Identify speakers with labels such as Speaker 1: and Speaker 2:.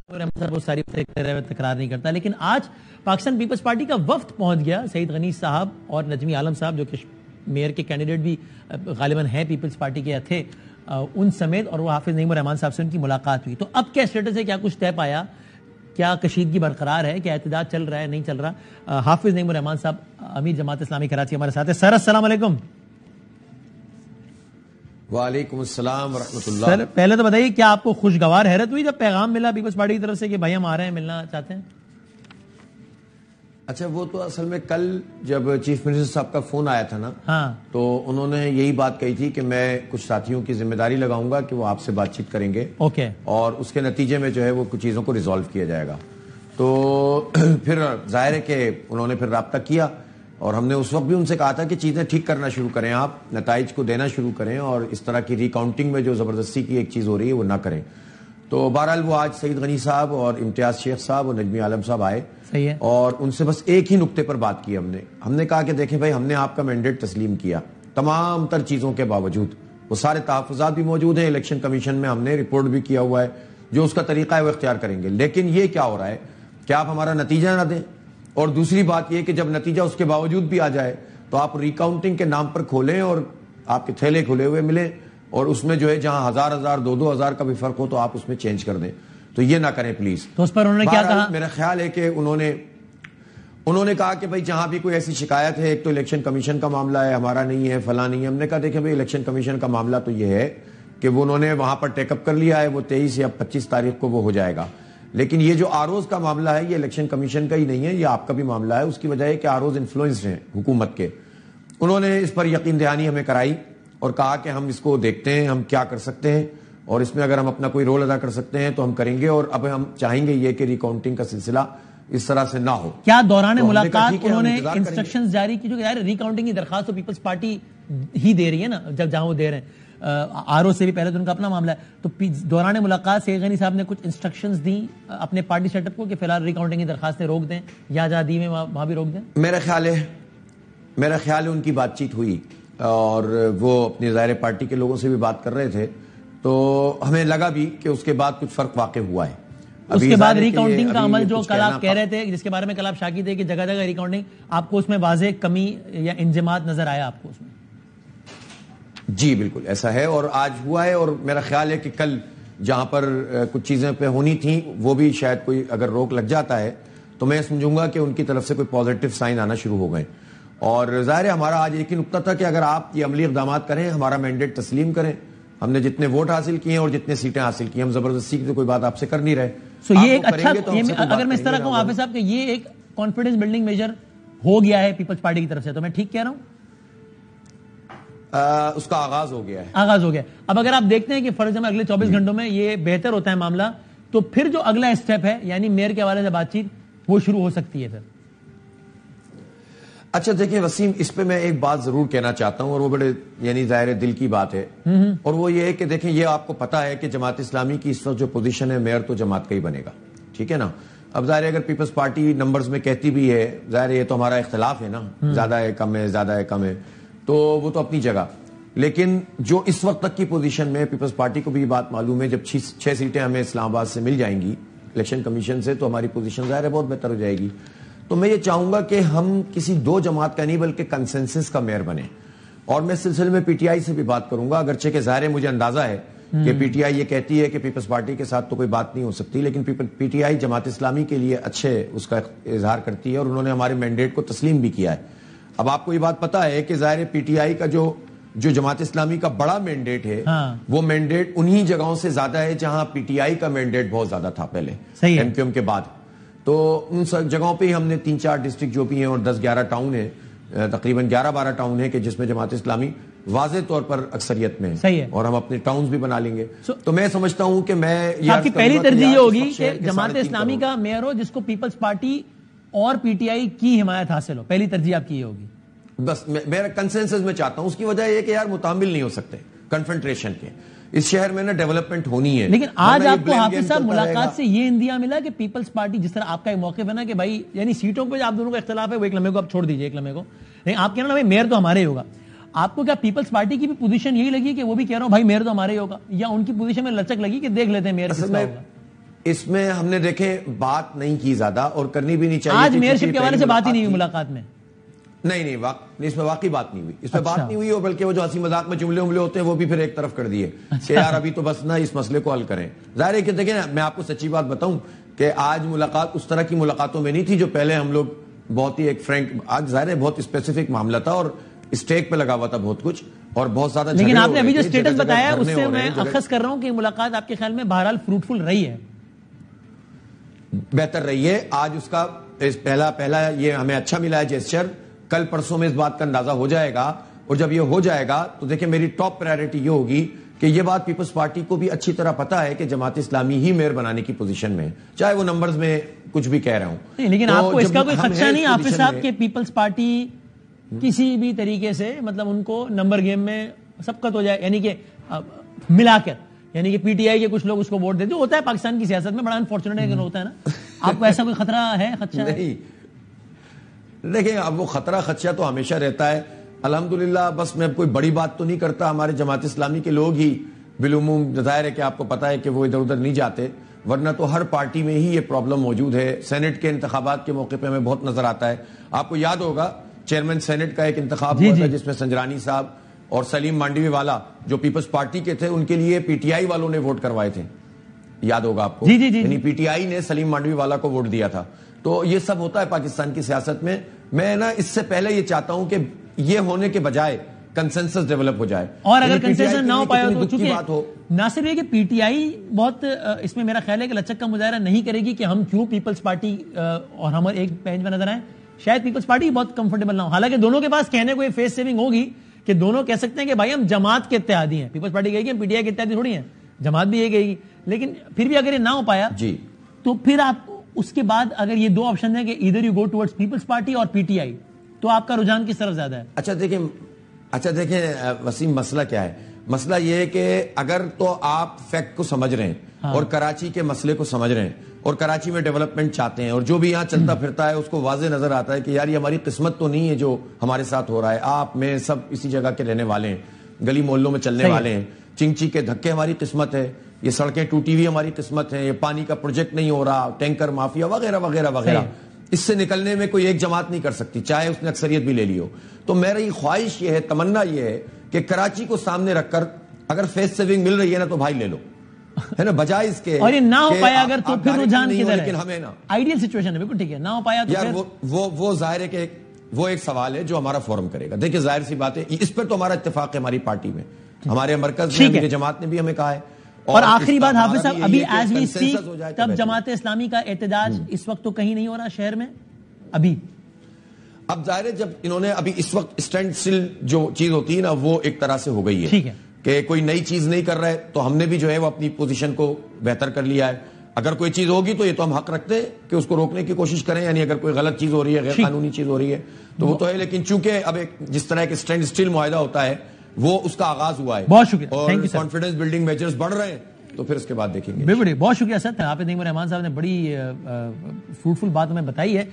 Speaker 1: وہ ساری تکرار نہیں کرتا، لیکن آج پاکستان پیپلز پارٹی کا وفد پہنچ گیا. سعید غنی صاحب اور نجمی عالم صاحب جو کہ میئر کے کینڈیڈیٹ بھی غالباً ہیں پیپلز پارٹی کے تھے، ان سمیت، اور وہ حافظ نعیم الرحمان صاحب سے ان کی ملاقات ہوئی. تو اب کیا اسٹیٹس ہے، کیا کچھ طے پایا، کیا کشیدگی برقرار ہے، کیا احتجاج چل رہا ہے نہیں چل رہا؟ حافظ نعیم الرحمان صاحب امیر جماعت اسلامی کراچی ہمارے ساتھ ہیں. سر السلام علیکم.
Speaker 2: وعلیکم السلام ورحمۃ اللہ.
Speaker 1: سر پہلے تو بتائیے کیا آپ کو خوشگوار حیرت ہوئی جب پیغام ملا پیپلز پارٹی کی طرف سے کہ بھائی ہم آ رہے ہیں، ملنا چاہتے ہیں؟
Speaker 2: اچھا، وہ تو اصل میں کل جب چیف منسٹر صاحب کا فون آیا تھا نا،
Speaker 1: ہاں،
Speaker 2: تو انہوں نے یہی بات کہی تھی کہ میں کچھ ساتھیوں کی ذمہ داری لگاؤں گا کہ وہ آپ سے بات چیت کریں گے،
Speaker 1: اوکے،
Speaker 2: اور اس کے نتیجے میں جو ہے وہ کچھ چیزوں کو ریزالو کیا جائے گا. تو پھر ظاہر ہے کہ انہوں نے پھر رابطہ کیا، اور ہم نے اس وقت بھی ان سے کہا تھا کہ چیزیں ٹھیک کرنا شروع کریں، آپ نتائج کو دینا شروع کریں، اور اس طرح کی ریکاؤنٹنگ میں جو زبردستی کی ایک چیز ہو رہی ہے وہ نہ کریں. تو بہرحال وہ آج سعید غنی صاحب اور امتیاز شیخ صاحب اور نجمی عالم صاحب آئے،
Speaker 1: صحیح ہے،
Speaker 2: اور ان سے بس ایک ہی نقطے پر بات کی. ہم نے کہا کہ دیکھیں بھائی، ہم نے آپ کا مینڈیٹ تسلیم کیا تمام تر چیزوں کے باوجود، وہ سارے تحفظات بھی موجود ہیں، الیکشن کمیشن میں ہم نے رپورٹ بھی کیا ہوا ہے، جو اس کا طریقہ ہے وہ اختیار کریں گے. لیکن یہ کیا ہو رہا ہے کہ آپ ہمارا نتیجہ نہ دیں، اور دوسری بات یہ کہ جب نتیجہ اس کے باوجود بھی آ جائے تو آپ ریکاؤنٹنگ کے نام پر کھولیں اور آپ کے تھیلے کھلے ہوئے ملیں، اور اس میں جو ہے جہاں 1000 2000 کا بھی فرق ہو تو آپ اس میں چینج کر دیں. تو یہ نہ کریں پلیز.
Speaker 1: تو اس پر انہوں نے کیا کہا؟
Speaker 2: میرا خیال ہے کہ انہوں نے کہا کہ بھائی جہاں بھی کوئی ایسی شکایت ہے، ایک تو الیکشن کمیشن کا معاملہ ہے، ہمارا نہیں ہے، فلاں نہیں ہے. ہم نے کہا دیکھیں بھائی، الیکشن کمیشن کا معاملہ تو یہ ہے کہ وہ انہوں نے وہاں پر ٹیک اپ کر لیا ہے، وہ 23 یا 25 تاریخ کو وہ ہو جائے گا. لیکن یہ جو آروز کا معاملہ ہے، یہ الیکشن کمیشن کا ہی نہیں ہے، یہ آپ کا بھی معاملہ ہے. اس کی وجہ ہے کہ آروز انفلوئنسڈ ہیں حکومت کے. انہوں نے اس پر یقین دہانی ہمیں کرائی اور کہا کہ ہم اس کو دیکھتے ہیں، ہم کیا کر سکتے ہیں، اور اس میں اگر ہم اپنا کوئی رول ادا کر سکتے ہیں تو ہم کریں گے. اور اب ہم چاہیں گے یہ کہ ریکاؤنٹنگ کا سلسلہ اس طرح سے نہ ہو.
Speaker 1: کیا دوران ملاقات انہوں نے انسٹرکشنز جاری کی؟ جو کہ ریکاؤنٹنگ کی درخواست تو پیپلز پارٹی ہی دے رہی ہے نا، جہاں وہ دے رہے ہیں، آر او سے بھی پہلے تو ان کا اپنا معاملہ ہے. تو دوران ملاقات سعید غنی صاحب نے کچھ انسٹرکشنز دی اپنے پارٹی سیٹ اپ کو کہ فی الحال ریکاؤنٹنگ کی درخواستیں روک دیں، یا جہاں دی میں وہاں بھی روک دیں؟
Speaker 2: میرا خیال ہے ان کی بات چیت ہوئی، اور وہ اپنی ظاہر پارٹی کے لوگوں سے بھی بات کر رہے تھے، تو ہمیں لگا بھی کہ اس کے بعد کچھ فرق واقع ہوا ہے.
Speaker 1: اس کے بعد ریکاؤنٹنگ کا عمل جو کل آپ کہہ رہے تھے، جس کے بارے میں کل آپ شاکی تھے کہ جگہ جگہ ریکاؤنٹنگ، آپ کو اس میں واضح کمی یا انجماد نظر آیا آپ کو اس میں؟
Speaker 2: جی بالکل ایسا ہے، اور آج ہوا ہے. اور میرا خیال ہے کہ کل جہاں پر کچھ چیزیں پہ ہونی تھیں وہ بھی شاید کوئی اگر روک لگ جاتا ہے تو میں سمجھوں گا کہ ان کی طرف سے کوئی پازیٹیو سائن آنا شروع ہو گئے. اور ظاہر ہے ہمارا آج ایک ہی نقطہ تھا کہ اگر آپ یہ عملی اقدامات کریں، ہمارا مینڈیٹ تسلیم کریں. ہم نے جتنے ووٹ حاصل کیے ہیں اور جتنے سیٹیں حاصل کی ہیں، ہم زبردستی کی تو کوئی بات آپ سے کر نہیں رہے.
Speaker 1: یہ ایک اچھا، اگر میں اس طرح کہوں حافظ صاحب کہ یہ ایک کانفیڈنس بلڈنگ میجر ہو گیا ہے پیپلز پارٹی کی طرف سے، تو میں ٹھیک کہہ رہا ہوں؟
Speaker 2: اس کا آغاز ہو گیا ہے.
Speaker 1: اب اگر آپ دیکھتے ہیں کہ فرض اگلے 24 گھنٹوں میں یہ بہتر ہوتا ہے معاملہ، تو پھر جو اگلا اسٹیپ ہے یعنی میئر کے حوالے سے بات چیت، وہ شروع ہو سکتی ہے پھر.
Speaker 2: اچھا دیکھیں وسیم، اس پہ میں ایک بات ضرور کہنا چاہتا ہوں، اور وہ بڑے یعنی ظاہر دل کی بات ہے، اور وہ یہ ہے کہ دیکھیں یہ آپ کو پتا ہے کہ جماعت اسلامی کی اس وقت جو پوزیشن ہے، میئر تو جماعت کا ہی بنے گا، ٹھیک ہے نا. اب ظاہر ہے اگر پیپلز پارٹی نمبرز میں کہتی بھی ہے، ظاہر یہ تو ہمارا اختلاف ہے نا، زیادہ ہے کم ہے، زیادہ ہے کم ہے، تو وہ تو اپنی جگہ. لیکن جو اس وقت تک کی پوزیشن میں پیپلز پارٹی کو بھی یہ بات معلوم ہے، جب 6 سیٹیں ہمیں اسلام آباد سے مل جائیں گی الیکشن کمیشن سے، تو ہماری پوزیشن ظاہر ہے بہت بہتر ہو جائے گی. تو میں یہ چاہوں گا کہ ہم کسی 2 جماعت کا نہیں بلکہ کنسنسس کا میئر بنے. اور میں اس سلسلے میں پی ٹی آئی سے بھی بات کروں گا، اگرچہ کہ ظاہر ہے مجھے اندازہ ہے کہ پی ٹی آئی یہ کہتی ہے کہ پیپلز پارٹی کے ساتھ تو کوئی بات نہیں ہو سکتی، لیکن P T I Jamaat Islami کے لیے اچھے اس کا اظہار کرتی ہے، اور انہوں نے ہمارے مینڈیٹ کو تسلیم بھی کیا ہے. اب آپ کو یہ بات پتا ہے کہ ظاہر پی ٹی آئی کا جو جماعت اسلامی کا بڑا مینڈیٹ ہے، وہ مینڈیٹ انہی جگہوں سے زیادہ ہے جہاں پی ٹی آئی کا مینڈیٹ بہت زیادہ تھا پہلے ایم کیو ایم کے بعد. تو ان سب جگہوں پہ ہی ہم نے 3-4 ڈسٹرکٹ جو بھی ہیں اور 10-11 ٹاؤن ہیں، تقریباً 11-12 ٹاؤن ہیں کہ جس میں جماعت اسلامی واضح طور پر اکثریت میں ہے، اور ہم اپنے ٹاؤنز بھی بنا لیں گے. تو میں سمجھتا ہوں کہ
Speaker 1: آپ کی پہلی ترجیح یہ ہوگی کہ جماعت اسلامی کا میئر ہو جس کو پیپلز پارٹی اور پی ٹی آئی کی حمایت حاصل ہو. پہلی ترجیح آپ کی یہ ہوگی؟
Speaker 2: بس میرا کنسنسس میں چاہتا ہوں. اس کی وجہ یہ کہ یار متعامل نہیں ہو سکتے کنفرنٹریشن کے. اس شہر میں نا ڈیولپمنٹ ہونی ہے.
Speaker 1: لیکن آج آپ کو حافظ صاحب ملاقات سے یہ اندیا ملا کہ پیپلز پارٹی جس طرح آپ کا ایک موقف ہے نا کہ بھائی یعنی سیٹوں پہ آپ دونوں کا اختلاف ہے، وہ ایک لمحے کو آپ چھوڑ دیجئے، ایک لمحے کو، لیکن آپ کہنا میئر تو ہمارے ہی ہوگا. آپ کو کیا پیپلز پارٹی کی بھی پوزیشن یہی لگی کہ وہ بھی کہہ رہا ہوں بھائی میئر تو ہمارے ہی ہوگا، یا ان کی پوزیشن میں لچک لگی کہ دیکھ لیتے ہیں میئر کس کا ہوگا؟
Speaker 2: اس میں ہم نے دیکھیں بات نہیں کی زیادہ اور کرنی بھی نہیں چاہیے.
Speaker 1: آج میئرشپ کے حوالے سے بات ہی نہیں ہوئی ملاقات میں.
Speaker 2: نہیں اس میں واقعی بات نہیں ہوئی. اس میں بات نہیں ہوئی اور بلکہ وہ جو ہنسی مذاق میں جملے ہوتے ہیں وہ بھی پھر ایک طرف کر دیے کہ یار ابھی تو بس نا اس مسئلے کو حل کریں. ظاہر ہے کہ دیکھیں میں آپ کو سچی بات بتاؤں کہ آج ملاقات اس طرح کی ملاقاتوں میں نہیں تھی جو پہلے ہم لوگ بہت ہی ایک فرینک. آج ظاہر ہے بہت اسپیسیفک معاملہ تھا اور اسٹیک پہ لگا ہوا تھا بہت کچھ اور بہت زیادہ.
Speaker 1: لیکن آپ نے ابھی جو اسٹیٹس بتایا اس سے میں اخذ کر رہا ہوں کہ ملاقات آپ کے خیال میں بہرحال فروٹفل رہی ہے,
Speaker 2: بہتر رہی ہے. آج اس کا پہلا یہ ہمیں اچھا ملا ہے جیسچر. کل پرسوں میں اس بات کا اندازہ ہو جائے گا اور جب یہ ہو جائے گا تو دیکھیں میری ٹاپ پرائیورٹی یہ ہوگی کہ یہ بات پیپلز پارٹی کو بھی اچھی طرح پتا ہے کہ جماعت اسلامی ہی میئر بنانے کی پوزیشن میں, چاہے وہ نمبرز میں کچھ بھی کہہ رہا ہوں.
Speaker 1: لیکن آپ کو اس کا کوئی خدشہ نہیں حافظ صاحب کہ پیپلز پارٹی کسی بھی طریقے سے مطلب ان کو نمبر گیم میں سبقت ہو جائے, یعنی کہ ملا کر, یعنی کہ پی ٹی آئی کے کچھ لوگ اس کو ووٹ دیتے ہوتا ہے پاکستان کی سیاست میں, بڑا انفارچونیٹ ہے کہ ہوتا ہے نا. آپ کو ایسا کوئی خطرہ ہے, خدشہ
Speaker 2: نہیں؟ دیکھیں اب وہ خطرہ خدشہ تو ہمیشہ رہتا ہے. الحمدللہ بس میں اب کوئی بڑی بات تو نہیں کرتا. ہمارے جماعت اسلامی کے لوگ ہی بالعموم ظاہر ہے کہ آپ کو پتا ہے کہ وہ ادھر ادھر نہیں جاتے, ورنہ تو ہر پارٹی میں ہی یہ پرابلم موجود ہے. سینٹ کے انتخابات کے موقع پہ ہمیں بہت نظر آتا ہے. آپ کو یاد ہوگا چیئرمین سینٹ کا ایک انتخاب ہوا تھا جس میں سنجرانی صاحب اور سلیم مانڈوی والا جو پیپلز پارٹی کے تھے ان کے لیے پی ٹی آئی والوں نے ووٹ کروائے تھے, یاد ہوگا آپ کو. یعنی پی ٹی آئی نے سلیم مانڈوی والا کو ووٹ دیا تھا. تو یہ سب ہوتا ہے پاکستان کی سیاست میں. میں نا اس سے پہلے یہ چاہتا ہوں کہ یہ ہونے کے بجائے کنسنسس ڈیولپ ہو جائے,
Speaker 1: اور اگر کنسنسس نہ ہو پایا تو چونکہ نہ صرف یہ کہ پی ٹی آئی بہت اس میں میرا خیال ہے کہ لچک کا مظاہرہ نہیں کرے گی کہ ہم کیوں پیپلز پارٹی اور ہم ایک پینج میں نظر آئیں, شاید پیپلز پارٹی بہت کمفرٹیبل نہ ہو. حالانکہ دونوں کے پاس کہنے کو یہ فیس سیونگ ہوگی کہ دونوں کہہ سکتے ہیں کہ بھائی ہم جماعت کے اتحادی ہیں. پیپلز پارٹی کہے گی ہم پی ٹی آئی کے اتحادی تھوڑی ہیں, جماعت بھی یہ کہے گی. لیکن پھر بھی اگر یہ نہ ہو پایا تو پھر آپ اس کے بعد اگر یہ دو آپشن ہیں کہ ادھر you go towards Peoples Party اور پی ٹی آئی, تو آپ کا رجحان کس طرف زیادہ ہے؟
Speaker 2: اچھا دیکھیں وسیم, مسئلہ کیا ہے؟ مسئلہ یہ ہے کہ اگر تو آپ فیکٹ کو سمجھ رہے ہیں اور کراچی کے مسئلے کو سمجھ رہے ہیں اور کراچی میں ڈیولپمنٹ چاہتے ہیں اور جو بھی یہاں چلتا پھرتا ہے اس کو واضح نظر آتا ہے کہ یار یہ ہماری قسمت تو نہیں ہے جو ہمارے ساتھ ہو رہا ہے. آپ میں سب اسی جگہ کے رہنے والے ہیں, گلی محلوں میں چلنے والے ہیں. چنچی کے دھکے ہماری قسمت ہے, یہ سڑکیں ٹوٹی ہوئی ہماری قسمت ہے, یہ پانی کا پروجیکٹ نہیں ہو رہا, ٹینکر مافیا وغیرہ وغیرہ وغیرہ. اس سے نکلنے میں کوئی ایک جماعت نہیں کر سکتی چاہے اس نے اکثریت بھی لے لی ہو. تو میری خواہش یہ ہے, تمنا یہ ہے کہ کراچی کو سامنے رکھ کر اگر فیس سیونگ مل رہی ہے نا تو بھائی لے لو, ہے نا, بجائے اس کے.
Speaker 1: اور یہ نہ ہو پایا اگر تو پھر رجحان کدھر ہے؟
Speaker 2: لیکن ہمیں نا
Speaker 1: آئیڈیل سچویشن ہے, بالکل ٹھیک ہے. نہ ہو پایا تو
Speaker 2: یار وہ ظاہر ہے کہ وہ ایک سوال ہے جو ہمارا فورم کرے گا. دیکھیں ظاہر سی بات ہے اس پر تو ہمارا اتفاق ہے ہماری پارٹی میں, ہمارے مرکز میں, میری جماعت نے بھی ہمیں کہا ہے.
Speaker 1: اور آخری بات حافظ صاحب, ابھی ایز وی اسپیک تب جماعت اسلامی کا احتجاج اس وقت تو کہیں نہیں ہو رہا شہر میں ابھی.
Speaker 2: اب ظاہر ہے جب انہوں نے ابھی اس وقت اسٹینڈ سٹل جو چیز ہوتی ہے نا وہ ایک طرح سے ہو گئی ہے,
Speaker 1: ٹھیک ہے,
Speaker 2: کہ کوئی نئی چیز نہیں کر رہا ہے تو ہم نے بھی جو ہے وہ اپنی پوزیشن کو بہتر کر لیا ہے. اگر کوئی چیز ہوگی تو یہ تو ہم حق رکھتے ہیں کہ اس کو روکنے کی کوشش کریں, یعنی اگر کوئی غلط چیز ہو رہی ہے, غیر قانونی چیز ہو رہی ہے تو وہ تو ہے. لیکن چونکہ اب ایک جس طرح ایک اسٹینڈ سٹل معاہدہ ہوتا ہے وہ اس کا آغاز ہوا ہے.
Speaker 1: بہت شکریہ,
Speaker 2: اور کانفیڈنس بلڈنگ میجرز بڑھ رہے ہیں تو پھر اس کے بعد دیکھیں گے.
Speaker 1: بہت شکریہ سر, حافظ نعیم الرحمان صاحب نے بڑی فروٹفل بات ہمیں بتائی ہے.